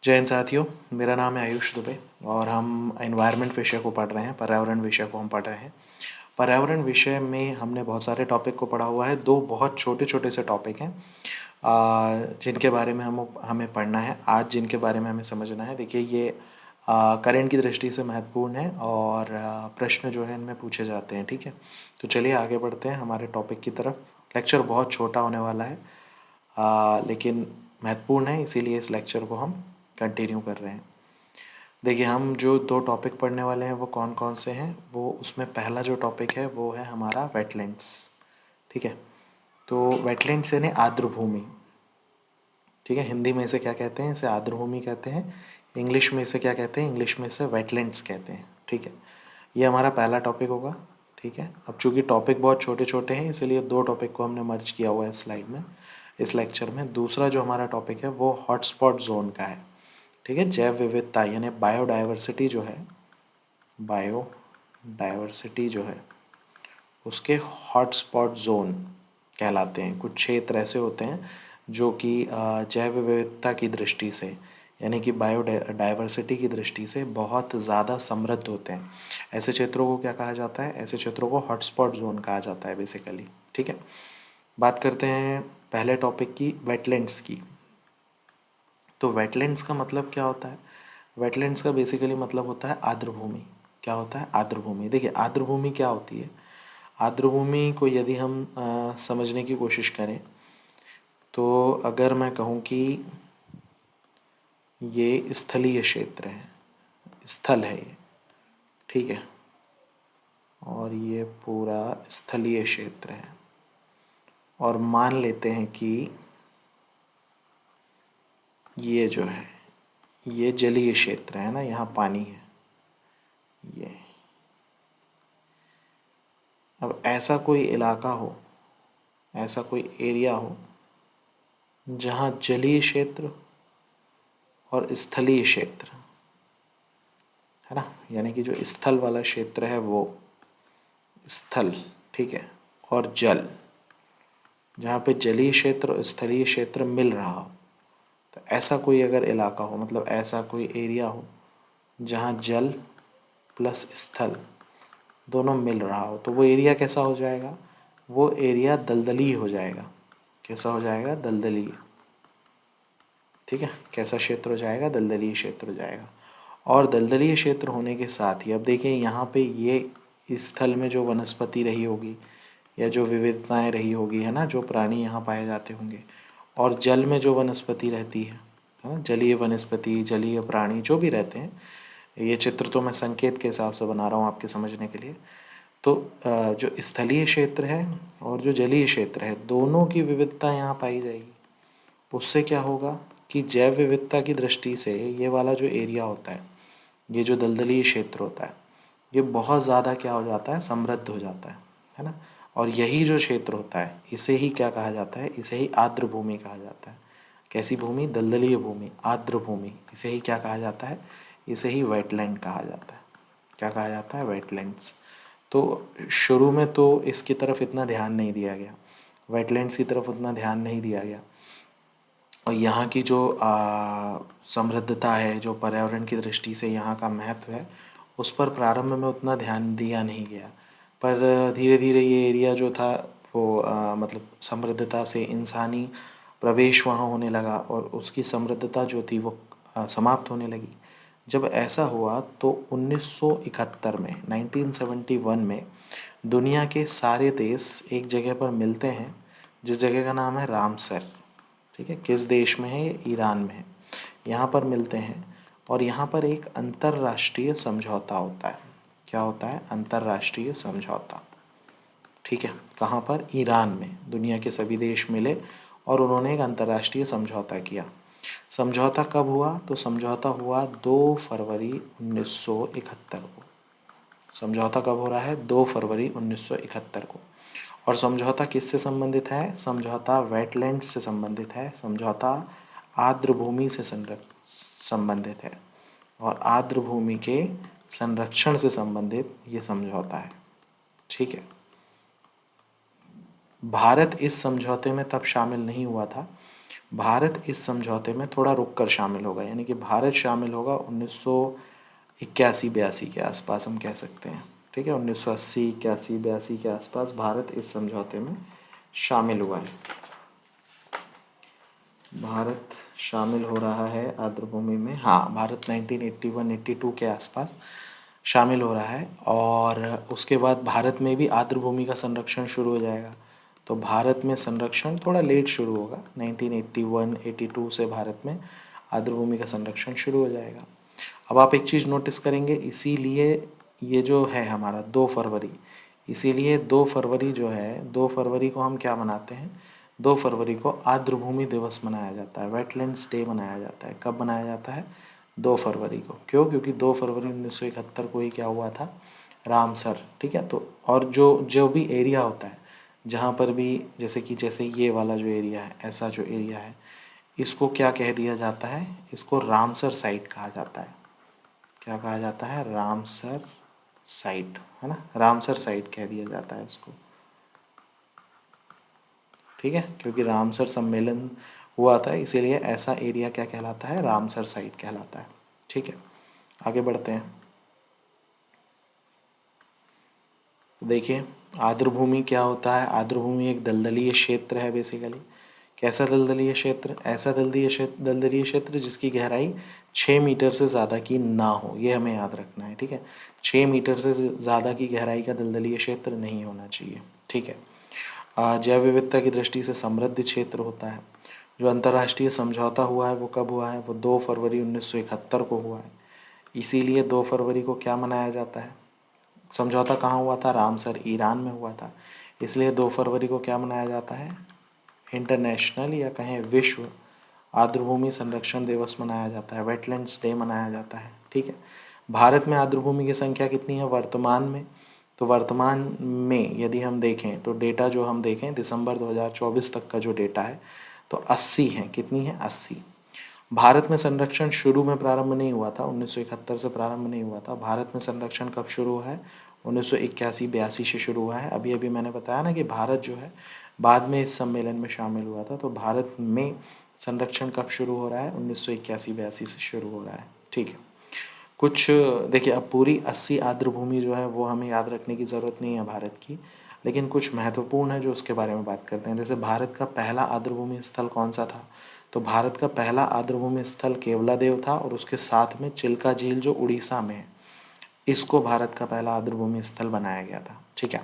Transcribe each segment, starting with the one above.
जय हिंद साथियों, मेरा नाम है आयुष दुबे और हम एनवायरनमेंट विषय को पढ़ रहे हैं। पर्यावरण विषय को हम पढ़ रहे हैं। पर्यावरण विषय में हमने बहुत सारे टॉपिक को पढ़ा हुआ है। दो बहुत छोटे छोटे से टॉपिक हैं जिनके बारे में हमें पढ़ना है आज, जिनके बारे में हमें समझना है। देखिए, ये करंट की दृष्टि से महत्वपूर्ण है और प्रश्न जो है इनमें पूछे जाते हैं। ठीक है, तो चलिए आगे बढ़ते हैं हमारे टॉपिक की तरफ। लेक्चर बहुत छोटा होने वाला है लेकिन महत्वपूर्ण है, इसीलिए इस लेक्चर को हम कंटिन्यू कर रहे हैं। देखिए, हम जो दो टॉपिक पढ़ने वाले हैं वो कौन कौन से हैं। वो उसमें पहला जो टॉपिक है वो है हमारा वेटलैंड्स। ठीक है, तो वेटलैंड्स यानी आर्द्र भूमि। ठीक है, हिंदी में इसे क्या कहते हैं? इसे आर्द्र भूमि कहते हैं। इंग्लिश में इसे क्या कहते हैं? इंग्लिश में इसे वेटलैंड्स कहते हैं। ठीक है, ये हमारा पहला टॉपिक होगा। ठीक है, अब चूंकि टॉपिक बहुत छोटे छोटे हैं इसलिए दो टॉपिक को हमने मर्ज किया हुआ है स्लाइड में, इस लेक्चर में। दूसरा जो हमारा टॉपिक है वो हॉटस्पॉट जोन का है। ठीक है, जैव विविधता यानी बायोडाइवर्सिटी जो है, बायोडाइवर्सिटी जो है उसके हॉटस्पॉट जोन कहलाते हैं। कुछ क्षेत्र ऐसे होते हैं जो कि जैव विविधता की दृष्टि से यानी कि बायोडाइवर्सिटी की दृष्टि से बहुत ज़्यादा समृद्ध होते हैं। ऐसे क्षेत्रों को क्या कहा जाता है? ऐसे क्षेत्रों को हॉटस्पॉट जोन कहा जाता है बेसिकली। ठीक है, बात करते हैं पहले टॉपिक की, वेटलैंड्स की। तो वेटलैंड्स का मतलब क्या होता है? वेटलैंड्स का बेसिकली मतलब होता है आर्द्र भूमि। क्या होता है? आर्द्र भूमि। देखिए, आर्द्र भूमि क्या होती है? आर्द्र भूमि को यदि हम समझने की कोशिश करें तो अगर मैं कहूँ कि ये स्थलीय क्षेत्र है, स्थल है ये। ठीक है, और ये पूरा स्थलीय क्षेत्र है और मान लेते हैं कि ये जो है ये जलीय क्षेत्र है ना, यहाँ पानी है ये। अब ऐसा कोई इलाका हो, ऐसा कोई एरिया हो जहाँ जलीय क्षेत्र और स्थलीय क्षेत्र है ना, यानी कि जो स्थल वाला क्षेत्र है वो स्थल, ठीक है, और जल, जहाँ पे जलीय क्षेत्र और स्थलीय क्षेत्र मिल रहा हो, तो ऐसा कोई अगर इलाका हो, मतलब ऐसा कोई एरिया हो जहाँ जल प्लस स्थल दोनों मिल रहा हो, तो वो एरिया कैसा हो जाएगा? वो एरिया दलदली हो जाएगा। कैसा हो जाएगा? दलदली। ठीक है, कैसा क्षेत्र हो जाएगा? दलदली क्षेत्र हो जाएगा। और दलदली क्षेत्र होने के साथ ही अब देखिए यहाँ पे ये स्थल में जो वनस्पति रही होगी या जो विविधताएं रही होगी, है ना, जो प्राणी यहाँ पाए जाते होंगे, और जल में जो वनस्पति रहती है ना, जलीय वनस्पति, जलीय प्राणी जो भी रहते हैं, ये चित्र तो मैं संकेत के हिसाब से बना रहा हूँ आपके समझने के लिए। तो जो स्थलीय क्षेत्र है और जो जलीय क्षेत्र है, दोनों की विविधता यहाँ पाई जाएगी। उससे क्या होगा कि जैव विविधता की दृष्टि से ये वाला जो एरिया होता है, ये जो दलदली क्षेत्र होता है, ये बहुत ज़्यादा क्या हो जाता है? समृद्ध हो जाता है ना। और यही जो क्षेत्र होता है इसे ही क्या कहा जाता है? इसे ही आर्द्र भूमि कहा जाता है। कैसी भूमि? दलदलीय भूमि, आर्द्र भूमि। इसे ही क्या कहा जाता है? इसे ही वेटलैंड कहा जाता है। क्या कहा जाता है? वेटलैंड्स। तो शुरू में तो इसकी तरफ इतना ध्यान नहीं दिया गया, वेटलैंड्स की तरफ उतना ध्यान नहीं दिया गया, और यहाँ की जो समृद्धता है, जो पर्यावरण की दृष्टि से यहाँ का महत्व है, उस पर प्रारंभ में उतना ध्यान दिया नहीं गया। पर धीरे धीरे ये एरिया जो था वो मतलब समृद्धता से इंसानी प्रवेश वहाँ होने लगा और उसकी समृद्धता जो थी वो समाप्त होने लगी। जब ऐसा हुआ तो 1971 में, 1971 में दुनिया के सारे देश एक जगह पर मिलते हैं जिस जगह का नाम है रामसर। ठीक है, किस देश में है? ये ईरान में है। यहाँ पर मिलते हैं और यहाँ पर एक अंतर्राष्ट्रीय समझौता होता है। क्या होता है? अंतर्राष्ट्रीय समझौता। ठीक है, कहाँ पर? ईरान में। दुनिया के सभी देश मिले और उन्होंने एक अंतर्राष्ट्रीय समझौता किया। समझौता कब हुआ? तो समझौता हुआ 2 फरवरी 1971 को। समझौता कब हो रहा है? 2 फरवरी 1971 को। और समझौता किससे संबंधित है? समझौता वेटलैंड से संबंधित है। समझौता आर्द्र भूमि से संबंधित है और आर्द्र भूमि के संरक्षण से संबंधित ये समझौता है। ठीक है, भारत इस समझौते में तब शामिल नहीं हुआ था भारत इस समझौते में थोड़ा रुक कर शामिल होगा, यानी कि भारत शामिल होगा 1981-82 के आसपास हम कह सकते हैं। ठीक है, 1980, 81, 82 के आसपास भारत इस समझौते में शामिल हुआ है। भारत शामिल हो रहा है आर्द्रभूमि में, हाँ, भारत 1981-82 के आसपास शामिल हो रहा है। और उसके बाद भारत में भी आर्द्रभूमि का संरक्षण शुरू हो जाएगा। तो भारत में संरक्षण थोड़ा लेट शुरू होगा, 1981-82 से भारत में आर्द्रभूमि का संरक्षण शुरू हो जाएगा। अब आप एक चीज़ नोटिस करेंगे, इसीलिए ये जो है हमारा 2 फरवरी, इसीलिए 2 फरवरी जो है, 2 फरवरी को हम क्या मनाते हैं, 2 फरवरी को आर्द्रभूमि दिवस मनाया जाता है, वेटलैंड्स डे मनाया जाता है। कब मनाया जाता है? 2 फरवरी को। क्यों? क्योंकि 2 फरवरी 1971 को ही क्या हुआ था, रामसर। ठीक है, तो और जो जो भी एरिया होता है, जहाँ पर भी, जैसे ये वाला जो एरिया है, ऐसा जो एरिया है, इसको क्या कह दिया जाता है, इसको रामसर साइट कहा जाता है। क्या कहा जाता है? रामसर साइट, है ना, रामसर साइट कह दिया जाता है इसको। ठीक है, क्योंकि रामसर सम्मेलन हुआ था, इसीलिए ऐसा एरिया क्या कहलाता है, रामसर साइट कहलाता है। ठीक है, आगे बढ़ते हैं। तो देखिए, आर्द्रभूमि क्या होता है? आर्द्रभूमि एक दलदलीय क्षेत्र है बेसिकली। कैसा दलदलीय क्षेत्र? ऐसा दलदलीय क्षेत्र जिसकी गहराई 6 मीटर से ज़्यादा की ना हो, ये हमें याद रखना है। ठीक है, 6 मीटर से ज़्यादा की गहराई का दलदलीय क्षेत्र नहीं होना चाहिए। ठीक है, जैव विविधता की दृष्टि से समृद्ध क्षेत्र होता है। जो अंतर्राष्ट्रीय समझौता हुआ है वो कब हुआ है? वो 2 फरवरी 1971 को हुआ है। इसीलिए 2 फरवरी को क्या मनाया जाता है? समझौता कहाँ हुआ था? रामसर, ईरान में हुआ था। इसलिए 2 फरवरी को क्या मनाया जाता है? इंटरनेशनल या कहें विश्व आर्द्रभूमि संरक्षण दिवस मनाया जाता है, वेटलैंड्स डे मनाया जाता है। ठीक है, भारत में आर्द्रभूमि की संख्या कितनी है वर्तमान में? तो वर्तमान में यदि हम देखें तो डेटा जो हम देखें दिसंबर 2024 तक का जो डेटा है, तो 80 है। कितनी है? 80। भारत में संरक्षण शुरू में प्रारंभ नहीं हुआ था, 1971 से प्रारंभ नहीं हुआ था। भारत में संरक्षण कब शुरू हुआ है? 1981-82 से शुरू हुआ है। अभी अभी मैंने बताया ना कि भारत जो है बाद में इस सम्मेलन में शामिल हुआ था। तो भारत में संरक्षण कब शुरू हो रहा है? 1981-82 से शुरू हो रहा है। ठीक है, कुछ देखिए, अब पूरी 80 आर्द्रभूमि जो है वो हमें याद रखने की ज़रूरत नहीं है भारत की, लेकिन कुछ महत्वपूर्ण है जो उसके बारे में बात करते हैं। जैसे भारत का पहला आर्द्रभूमि स्थल कौन सा था? तो भारत का पहला आर्द्रभूमि स्थल केवलादेव था, और उसके साथ में चिल्का झील जो उड़ीसा में है, इसको भारत का पहला आर्द्रभूमि स्थल बनाया गया था। ठीक है,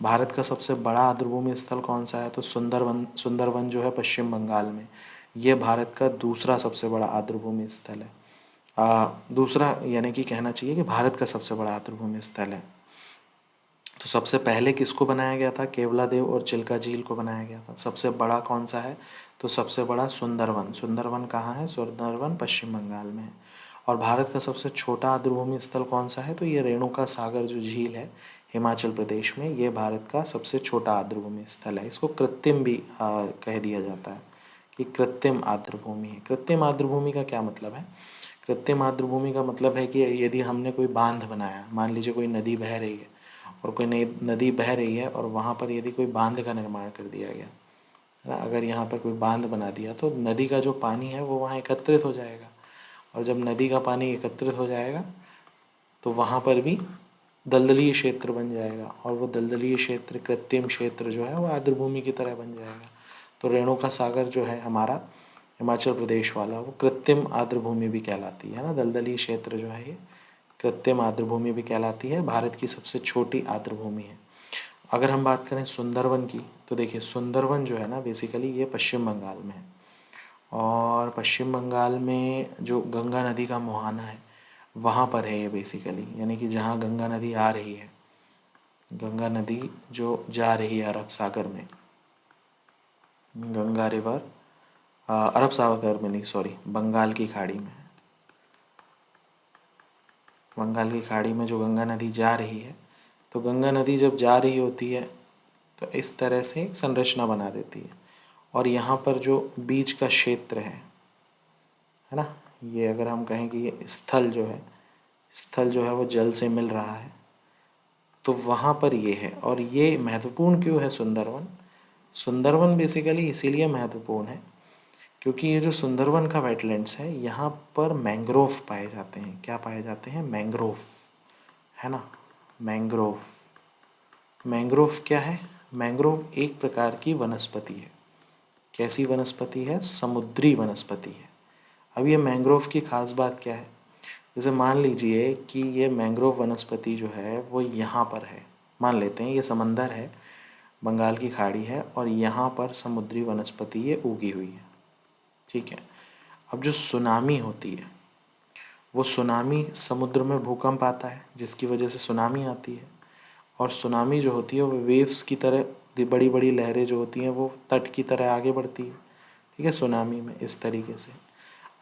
भारत का सबसे बड़ा आर्द्रभूमि स्थल कौन सा है? तो सुंदरवन जो है पश्चिम बंगाल में, ये भारत का दूसरा सबसे बड़ा आर्द्रभूमि स्थल है। दूसरा यानी कि कहना चाहिए कि भारत का सबसे बड़ा आर्द्रभूमि स्थल है। तो सबसे पहले किसको बनाया गया था? केवलादेव और चिल्का झील को बनाया गया था। सबसे बड़ा कौन सा है? तो सबसे बड़ा सुंदरवन। सुंदरवन कहाँ है? सुंदरवन पश्चिम बंगाल में है। और भारत का सबसे छोटा आर्द्रभूमि स्थल कौन सा है? तो ये रेणुका सागर जो झील है हिमाचल प्रदेश में, ये भारत का सबसे छोटा आर्द्रभूमि स्थल है। इसको कृत्रिम भी कह दिया जाता है कि कृत्रिम आर्द्रभूमि है। कृत्रिम आर्द्रभूमि का क्या मतलब है? कृत्रिम आर्द्रभूमि का मतलब है कि यदि हमने कोई बांध बनाया, मान लीजिए कोई नदी बह रही है और कोई नई नदी बह रही है और वहाँ पर यदि कोई बांध का निर्माण कर दिया गया, है ना, अगर यहाँ पर कोई बांध बना दिया तो नदी का जो पानी है वो वहाँ एकत्रित हो जाएगा। और जब नदी का पानी एकत्रित हो जाएगा तो वहाँ पर भी दलदलीय क्षेत्र बन जाएगा, और वो दलदलीय क्षेत्र, कृत्रिम क्षेत्र जो है वो आर्द्रभूमि की तरह बन जाएगा। तो रेणुका सागर जो है हमारा हिमाचल प्रदेश वाला, वो कृत्रिम आर्द्रभूमि भी कहलाती है ना, दलदलीय क्षेत्र जो है ये कृत्रिम आर्द्रभूमि भी कहलाती है। भारत की सबसे छोटी आर्द्रभूमि है। अगर हम बात करें सुंदरवन की, तो देखिए सुंदरवन जो है ना बेसिकली ये पश्चिम बंगाल में है। और पश्चिम बंगाल में जो गंगा नदी का मुहाना है वहाँ पर है ये बेसिकली, यानी कि जहाँ गंगा नदी आ रही है, गंगा नदी जो जा रही है अरब सागर में, गंगा रिवर अरब सागर में नहीं, सॉरी, बंगाल की खाड़ी में, बंगाल की खाड़ी में जो गंगा नदी जा रही है, तो गंगा नदी जब जा रही होती है तो इस तरह से एक संरचना बना देती है। और यहाँ पर जो बीच का क्षेत्र है ना, ये अगर हम कहें कि ये स्थल जो है वो जल से मिल रहा है, तो वहाँ पर ये है। और ये महत्वपूर्ण क्यों है सुंदरवन? सुंदरवन बेसिकली इसीलिए महत्वपूर्ण है क्योंकि ये जो सुंदरवन का वेटलैंड्स है, यहाँ पर मैंग्रोव पाए जाते हैं। क्या पाए जाते हैं? मैंग्रोव, है ना, मैंग्रोव। मैंग्रोव क्या है? मैंग्रोव एक प्रकार की वनस्पति है। कैसी वनस्पति है? समुद्री वनस्पति है। अब ये मैंग्रोव की खास बात क्या है? जैसे मान लीजिए कि ये मैंग्रोव वनस्पति जो है वो यहाँ पर है, मान लेते हैं ये समंदर है, बंगाल की खाड़ी है, और यहाँ पर समुद्री वनस्पति ये उगी हुई है, ठीक है। अब जो सुनामी होती है, वो सुनामी, समुद्र में भूकंप आता है जिसकी वजह से सुनामी आती है, और सुनामी जो होती है वो वेव्स की तरह, बड़ी बड़ी लहरें जो होती हैं वो तट की तरह आगे बढ़ती है, ठीक है, सुनामी में। इस तरीके से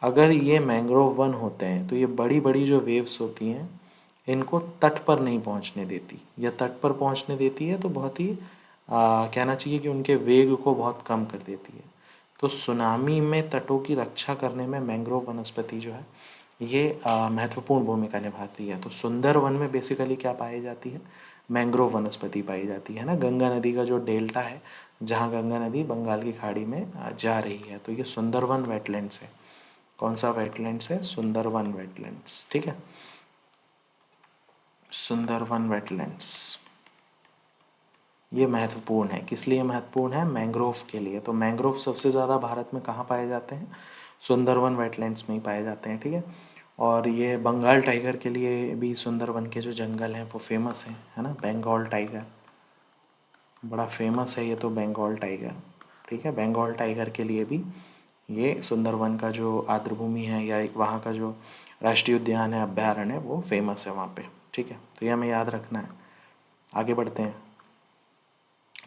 अगर ये मैंग्रोव वन होते हैं तो ये बड़ी बड़ी जो वेव्स होती हैं इनको तट पर नहीं पहुंचने देती, या तट पर पहुंचने देती है तो बहुत ही कहना चाहिए कि उनके वेग को बहुत कम कर देती है। तो सुनामी में तटों की रक्षा करने में मैंग्रोव वनस्पति जो है ये महत्वपूर्ण भूमिका निभाती है। तो सुंदरवन में बेसिकली क्या पाई जाती है? मैंग्रोव वनस्पति पाई जाती है ना। गंगा नदी का जो डेल्टा है, जहाँ गंगा नदी बंगाल की खाड़ी में जा रही है, तो ये सुंदरवन वेटलैंड्स है। कौन सा वेटलैंड्स है? सुंदरवन वेटलैंड्स, ठीक है, सुंदरवन वेटलैंड्स। ये महत्वपूर्ण है। किस लिए महत्वपूर्ण है? मैंग्रोव के लिए। तो मैंग्रोव सबसे ज़्यादा भारत में कहाँ पाए जाते हैं? सुंदरवन वेटलैंड्स में ही पाए जाते हैं, ठीक है। और ये बंगाल टाइगर के लिए भी सुंदरवन के जो जंगल हैं वो फेमस हैं, है ना। बंगाल टाइगर बड़ा फेमस है ये तो, बंगाल टाइगर, ठीक है। बंगाल टाइगर के लिए भी ये सुंदरवन का जो आर्द्रभूमि है या वहाँ का जो राष्ट्रीय उद्यान है, अभ्यारण्य है, वो फेमस है वहाँ पे, ठीक है। तो ये हमें याद रखना है। आगे बढ़ते हैं।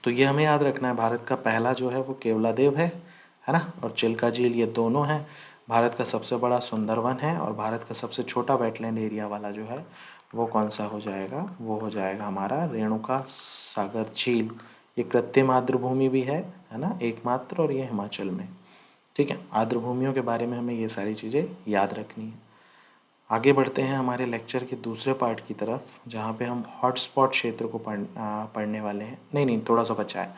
तो ये हमें याद रखना है, भारत का पहला जो है वो केवलादेव है ना, और चिल्का झील, ये दोनों हैं। भारत का सबसे बड़ा सुंदरवन है, और भारत का सबसे छोटा वेटलैंड एरिया वाला जो है वो कौन सा हो जाएगा? वो हो जाएगा हमारा रेणुका सागर झील। ये कृत्रिम आर्द्रभूमि भी है ना, एकमात्र, और ये हिमाचल में, ठीक है। आर्द्रभूमियों के बारे में हमें ये सारी चीज़ें याद रखनी है। आगे बढ़ते हैं हमारे लेक्चर के दूसरे पार्ट की तरफ, जहाँ पे हम हॉटस्पॉट क्षेत्र को पढ़ने वाले हैं। नहीं, थोड़ा सा बचा है।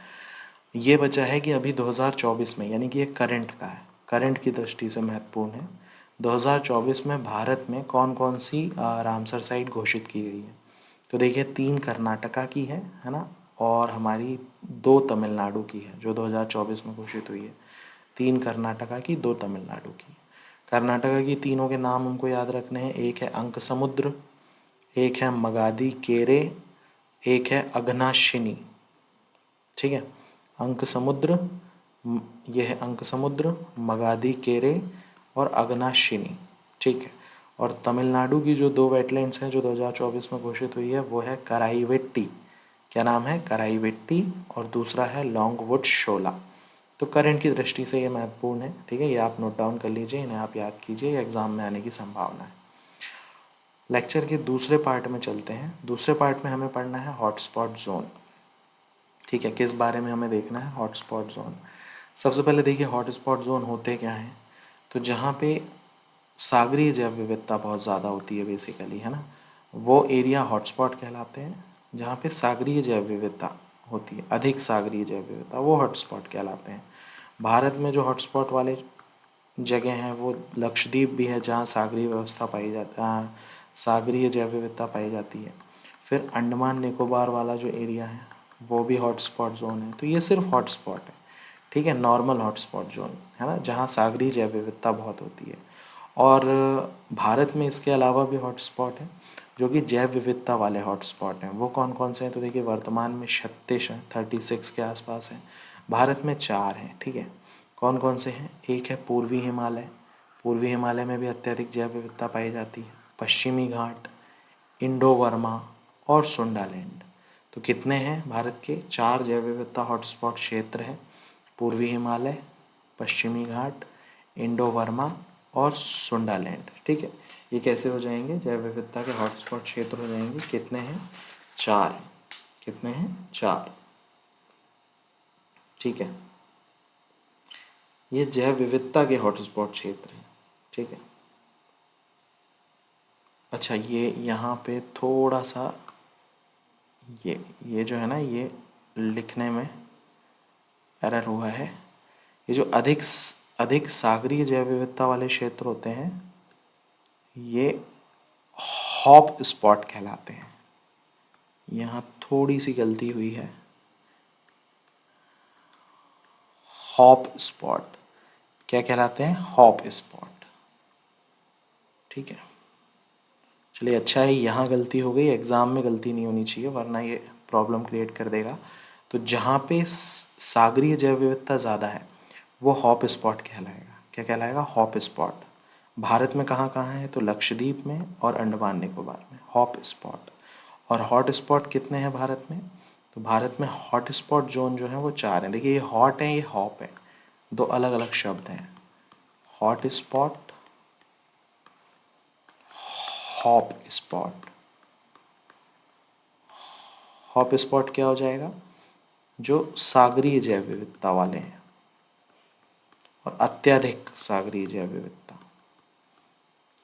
ये बचा है कि अभी 2024 में, यानी कि ये करंट का है, करंट की दृष्टि से महत्वपूर्ण है। 2024 में भारत में कौन कौन सी रामसर साइट घोषित की गई है? तो देखिए, 3 कर्नाटका की है ना, और हमारी 2 तमिलनाडु की है जो 2024 में घोषित हुई है। 3 कर्नाटका की, 2 तमिलनाडु की। कर्नाटका की तीनों के नाम हमको याद रखने हैं। एक है अंक समुद्र, एक है मगादी केरे, एक है अघनाशिनी, ठीक है। अंक समुद्र, ये है अंक समुद्र, मगादी केरे और अघनाशिनी, ठीक है। और तमिलनाडु की जो 2 वेटलैंड्स हैं जो 2024 में घोषित हुई है वो है कराईवेट्टी। क्या नाम है? कराईवेट्टी। और दूसरा है लॉन्गवुड शोला। तो करंट की दृष्टि से ये महत्वपूर्ण है, ठीक है। ये आप नोट डाउन कर लीजिए, इन्हें आप याद कीजिए, एग्जाम में आने की संभावना है। लेक्चर के दूसरे पार्ट में चलते हैं। दूसरे पार्ट में हमें पढ़ना है हॉटस्पॉट जोन, ठीक है। किस बारे में हमें देखना है? Hotspot zone. सबसे पहले देखिए, हॉटस्पॉट जोन होते क्या हैं। तो जहाँ पे सागरीय जैव विविधता बहुत ज़्यादा होती है बेसिकली, है ना, वो एरिया हॉटस्पॉट कहलाते हैं। जहाँ पे सागरीय जैव विविधता होती है, अधिक सागरीय जैव विविधता, वो हॉटस्पॉट कहलाते हैं। भारत में जो हॉटस्पॉट वाले जगह हैं वो लक्षद्वीप भी है, जहाँ सागरीय व्यवस्था पाई जाती, सागरीय जैव विविधता पाई जाती है। फिर अंडमान निकोबार वाला जो एरिया है वो भी हॉटस्पॉट जोन है। तो ये सिर्फ हॉटस्पॉट है, ठीक है, नॉर्मल हॉटस्पॉट जोन, है ना, जहाँ सागरीय जैव विविधता बहुत होती है। और भारत में इसके अलावा भी हॉटस्पॉट हैं जो कि जैव विविधता वाले हॉटस्पॉट हैं। वो कौन कौन से हैं? तो देखिए, वर्तमान में 36 हैं, 36 के आसपास हैं। भारत में 4 हैं, ठीक है। कौन कौन से हैं? एक है पूर्वी हिमालय, पूर्वी हिमालय में भी अत्यधिक जैव विविधता पाई जाती है। पश्चिमी घाट, इंडो वर्मा और सुंडालैंड। तो कितने हैं? भारत के 4 जैव विविधता हॉटस्पॉट क्षेत्र हैं। पूर्वी हिमालय, पश्चिमी घाट, इंडो वर्मा और सुंडालैंड, ठीक है। ये कैसे हो जाएंगे? जैव विविधता के हॉटस्पॉट क्षेत्र हो जाएंगे। कितने हैं? 4 हैं। कितने हैं? 4, ठीक है। ये जैव विविधता के हॉटस्पॉट क्षेत्र हैं, ठीक है। अच्छा, ये यहाँ पे थोड़ा सा ये जो है ना, ये लिखने में एरर हुआ है। ये जो अधिक अधिक सागरीय जैव विविधता वाले क्षेत्र होते हैं ये हॉट स्पॉट कहलाते हैं। यहाँ थोड़ी सी गलती हुई है, हॉट स्पॉट क्या कहलाते हैं? Hot spot. ठीक है, चलिए अच्छा है यहाँ गलती हो गई, एग्ज़ाम में गलती नहीं होनी चाहिए वरना ये प्रॉब्लम क्रिएट कर देगा। तो जहाँ पे सागरीय जैव विविधता ज़्यादा है वो हॉट स्पॉट कहलाएगा। क्या कहलाएगा? Hot spot. भारत में कहाँ कहाँ है? तो लक्षद्वीप में और अंडमान निकोबार में हॉट स्पॉट। और हॉट स्पॉट कितने हैं भारत में? तो भारत में हॉट स्पॉट जोन जो है वो 4 हैं। देखिए ये हॉट है, ये हॉप है, दो अलग अलग शब्द हैं। Hot spot, hop spot. Hop spot क्या हो जाएगा? जो सागरीय जैव विविधता वाले हैं और अत्यधिक सागरीय जैव विविधता,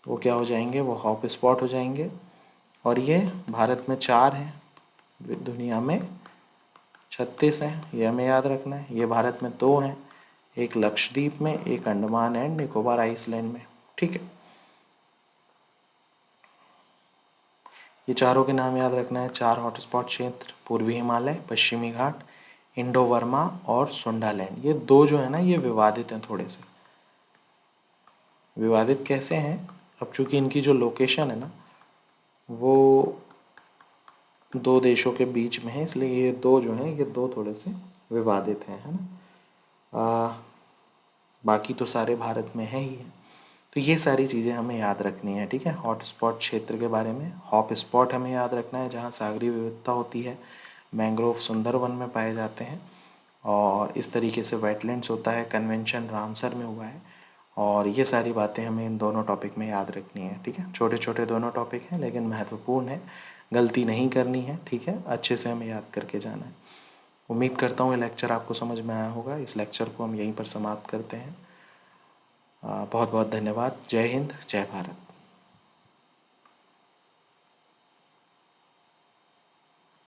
वो क्या हो जाएंगे? वो हॉप स्पॉट हो जाएंगे। और ये भारत में 4 हैं, दुनिया में 36 हैं, ये हमें याद रखना है। ये भारत में 2 हैं, एक लक्षद्वीप में, एक अंडमान एंड निकोबार आइसलैंड में। ठीक है, ये चारों के नाम याद रखना है। 4 हॉटस्पॉट क्षेत्र, पूर्वी हिमालय, पश्चिमी घाट, इंडो वर्मा और सुंडालैंड। ये 2 जो है ना ये विवादित हैं थोड़े से। विवादित कैसे हैं? अब चूंकि इनकी जो लोकेशन है ना वो 2 देशों के बीच में है, इसलिए ये 2 जो हैं ये 2 थोड़े से विवादित हैं, है ना। बाकी तो सारे भारत में है ही है। तो ये सारी चीज़ें हमें याद रखनी है। ठीक है, हॉटस्पॉट क्षेत्र के बारे में। हॉट स्पॉट हमें याद रखना है जहाँ सागरीय विविधता होती है, मैंग्रोव सुंदरवन में पाए जाते हैं। और इस तरीके से वेटलैंड्स होता है, कन्वेंशन रामसर में हुआ है। और ये सारी बातें हमें इन दोनों टॉपिक में याद रखनी है। ठीक है, छोटे छोटे दोनों टॉपिक हैं लेकिन महत्वपूर्ण है, गलती नहीं करनी है। ठीक है, अच्छे से हमें याद करके जाना है। उम्मीद करता हूँ ये लेक्चर आपको समझ में आया होगा। इस लेक्चर को हम यहीं पर समाप्त करते हैं। बहुत बहुत धन्यवाद। जय हिंद, जय भारत।